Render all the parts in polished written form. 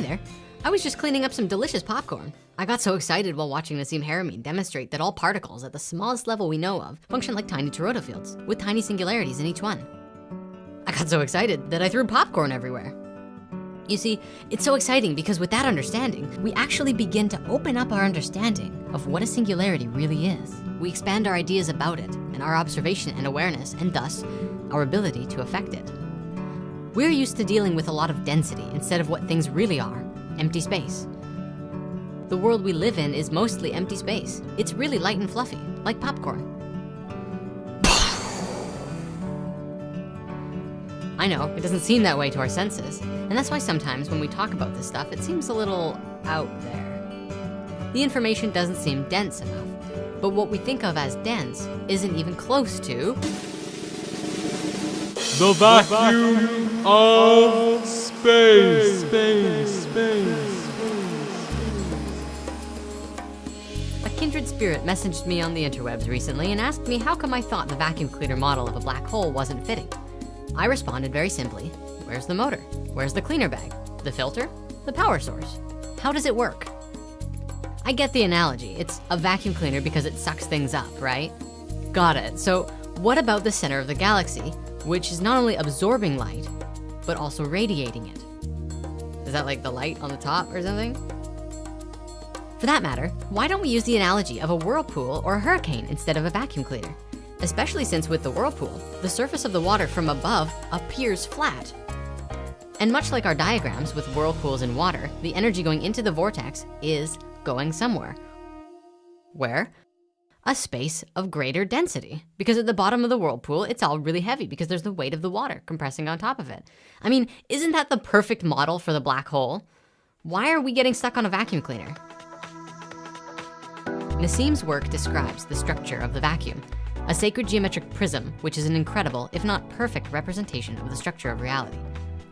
Hey there. I was just cleaning up some delicious popcorn. I got so excited while watching Nassim Haramein demonstrate that all particles at the smallest level we know of function like tiny toroidal fields with tiny singularities in each one. I got so excited that I threw popcorn everywhere. You see, it's so exciting because with that understanding, we actually begin to open up our understanding of what a singularity really is. We expand our ideas about it and our observation and awareness, and thus our ability to affect it. We're used to dealing with a lot of density instead of what things really are, empty space. The world we live in is mostly empty space. It's really light and fluffy, like popcorn. I know, it doesn't seem that way to our senses, and that's why sometimes when we talk about this stuff, it seems a little out there. The information doesn't seem dense enough, but what we think of as dense isn't even close to the vacuum of space. A kindred spirit messaged me on the interwebs recently and asked me how come I thought the vacuum cleaner model of a black hole wasn't fitting. I responded very simply, where's the motor? Where's the cleaner bag? The filter? The power source? How does it work? I get the analogy. It's a vacuum cleaner because it sucks things up, right? Got it. So what about the center of the galaxy, which is not only absorbing light, but also radiating it? Is that like the light on the top or something? For that matter, why don't we use the analogy of a whirlpool or a hurricane instead of a vacuum cleaner? Especially since with the whirlpool, the surface of the water from above appears flat. And much like our diagrams with whirlpools and water, the energy going into the vortex is going somewhere. Where? A space of greater density. Because at the bottom of the whirlpool, it's all really heavy because there's the weight of the water compressing on top of it. I mean, isn't that the perfect model for the black hole? Why are we getting stuck on a vacuum cleaner? Nassim's work describes the structure of the vacuum, a sacred geometric prism, which is an incredible, if not perfect, representation of the structure of reality.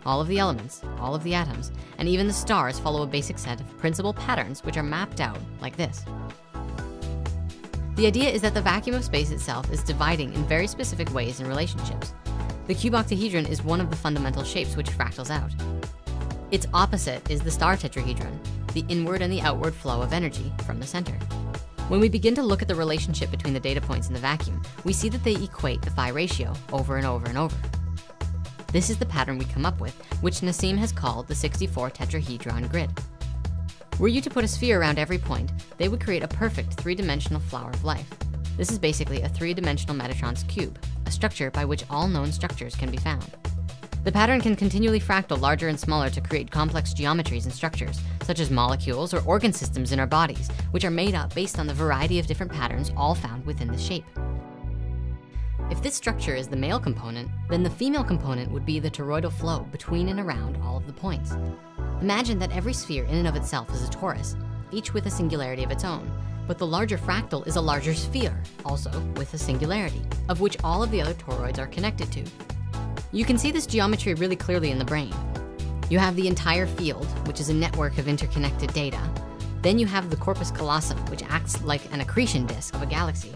All of the elements, all of the atoms, and even the stars follow a basic set of principal patterns which are mapped out like this. The idea is that the vacuum of space itself is dividing in very specific ways in relationships. The cube octahedron is one of the fundamental shapes which fractals out. Its opposite is the star tetrahedron, the inward and the outward flow of energy from the center. When we begin to look at the relationship between the data points in the vacuum, we see that they equate the phi ratio over and over and over. This is the pattern we come up with, which Nassim has called the 64 tetrahedron grid. Were you to put a sphere around every point, they would create a perfect three-dimensional flower of life. This is basically a three-dimensional Metatron's cube, a structure by which all known structures can be found. The pattern can continually fractal larger and smaller to create complex geometries and structures, such as molecules or organ systems in our bodies, which are made up based on the variety of different patterns all found within the shape. If this structure is the male component, then the female component would be the toroidal flow between and around all of the points. Imagine that every sphere in and of itself is a torus, each with a singularity of its own, but the larger fractal is a larger sphere, also with a singularity, of which all of the other toroids are connected to. You can see this geometry really clearly in the brain. You have the entire field, which is a network of interconnected data. Then you have the corpus callosum, which acts like an accretion disk of a galaxy.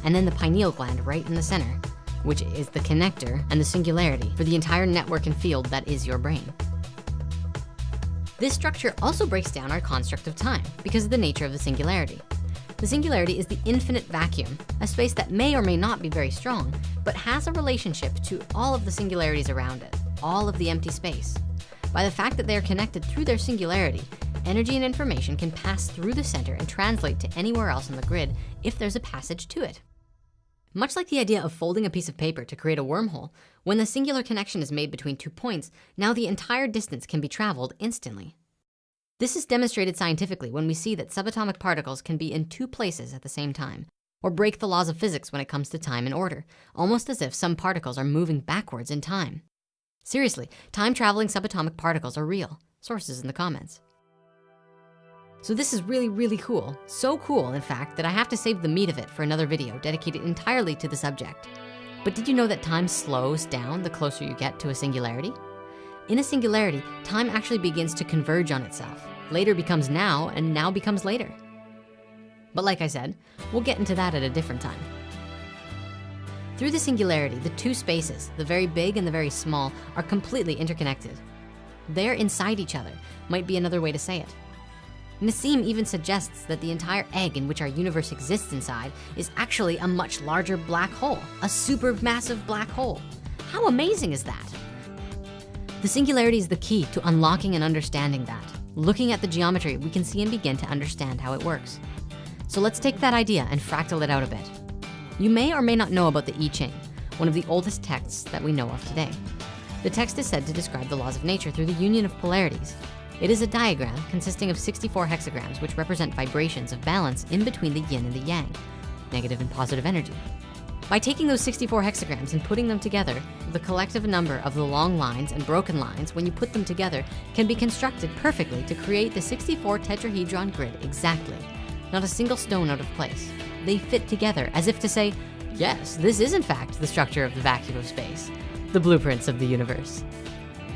And then the pineal gland right in the center, which is the connector and the singularity for the entire network and field that is your brain. This structure also breaks down our construct of time because of the nature of the singularity. The singularity is the infinite vacuum, a space that may or may not be very strong, but has a relationship to all of the singularities around it, all of the empty space. By the fact that they are connected through their singularity, energy and information can pass through the center and translate to anywhere else on the grid if there's a passage to it. Much like the idea of folding a piece of paper to create a wormhole, when the singular connection is made between 2 points, now the entire distance can be traveled instantly. This is demonstrated scientifically when we see that subatomic particles can be in 2 places at the same time, or break the laws of physics when it comes to time and order, almost as if some particles are moving backwards in time. Seriously, time-traveling subatomic particles are real. Sources in the comments. So this is really, really cool. So cool, in fact, that I have to save the meat of it for another video dedicated entirely to the subject. But did you know that time slows down the closer you get to a singularity? In a singularity, time actually begins to converge on itself. Later becomes now, and now becomes later. But like I said, we'll get into that at a different time. Through the singularity, the 2 spaces, the very big and the very small, are completely interconnected. They're inside each other, might be another way to say it. Nassim even suggests that the entire egg in which our universe exists inside is actually a much larger black hole, a supermassive black hole. How amazing is that? The singularity is the key to unlocking and understanding that. Looking at the geometry, we can see and begin to understand how it works. So let's take that idea and fractal it out a bit. You may or may not know about the I Ching, one of the oldest texts that we know of today. The text is said to describe the laws of nature through the union of polarities. It is a diagram consisting of 64 hexagrams, which represent vibrations of balance in between the yin and the yang, negative and positive energy. By taking those 64 hexagrams and putting them together, the collective number of the long lines and broken lines, when you put them together, can be constructed perfectly to create the 64 tetrahedron grid exactly. Not a single stone out of place. They fit together as if to say, yes, this is in fact the structure of the vacuum of space, the blueprints of the universe.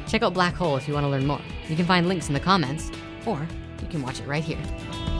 Check out Black Hole if you want to learn more. You can find links in the comments, or you can watch it right here.